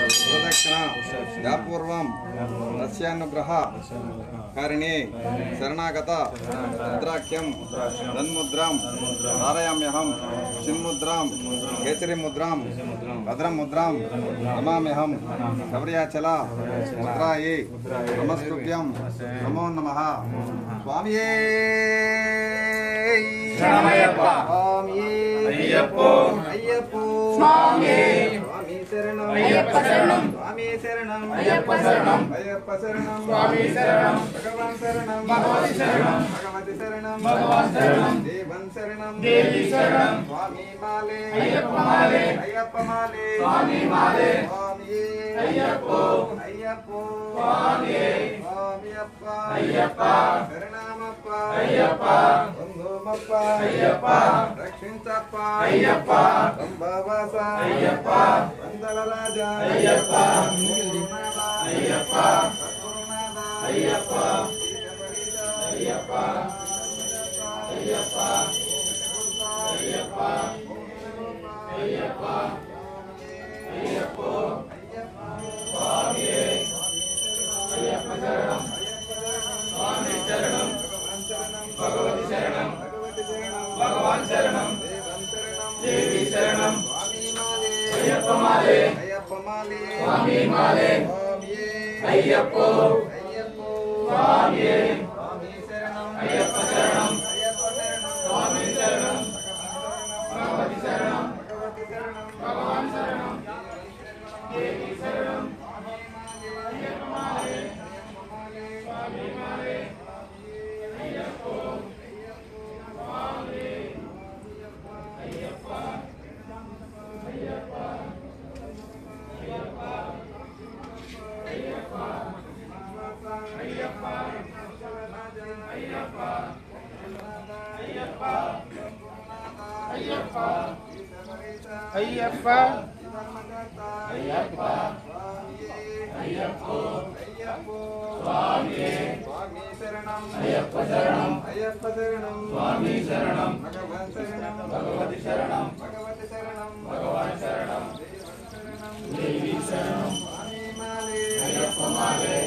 ప్రదక్షిణ యాపూర్వం రస్యానుగ్రహ కారిణి శరణాగత ముద్రాఖ్యం ధన్ముద్రాం ధారయామ్యహం చిన్ముద్రాం కేసరిముద్రాం భద్రముద్రాం నమామ్యహం శబర్యాచల ముద్రాయే నమస్తుభ్యం నమో నమః. స్వామియే అయ్యప్పో స్వామి శరణం అయ్యప్ప శరణం స్వామి శరణం అయ్యప్ప శరణం అయ్యప్ప శరణం స్వామి శరణం భగవాన్ శరణం భగవతి శరణం భగవతి శరణం భగవాన్ శరణం దేవన్ శరణం దేవి శరణం స్వామి మాలే అయ్యప్ప మాలే అయ్యప్ప మాలే స్వామి మాలే స్వామియే అయ్యప్పో అయ్యప్పో స్వామియే స్వామియప్ప అయ్యప్ప శరణమప్ప అయ్యప్ప బంధుమప్ప అయ్యప్ప రక్షించప్ప అయ్యప్ప సంభవస అయ్యప్ప వందల రాజా అయ్యప్ప అయ్యప్ప సద్గురునాథ అయ్యప్ప అయ్యప్ప అయ్యప్ప అయ్యప్ప అయ్యప్ప అయ్యప్పో స్వామియే అయ్యప్ప శరణం స్వామి శరణం భగవతి శరణం భగవాన్ శరణం దేవి శరణం అయ్యప్ప మాలే స్వామి మాలే అయ్యప్పో స్వామియే అయ్యప్ప శరణం స్వామి శరణం భగవతి శరణం భగవాన్ శరణం దేవి శరణం అయ్యప్ప మాలే స్వామి మాలే అయ్యప్పో స్వామి అయ్యప్ప అయ్యప్ప అయ్యప్ప అయ్యప్ప అయ్యప్ప అయ్యప్ప అయ్యప్ప అయ్యప్ప అయ్యప్ప అయ్యప్ప అయ్యప్పో స్వామి శరణం అయ్యప్ప శరణం అయ్యప్ప శరణం స్వామి శరణం భగవాన్ శరణం భగవతి శరణం భగవతి శరణం భగవాన్ శరణం దేవి శరణం స్వామి మాలే అయ్యప్ప మాలే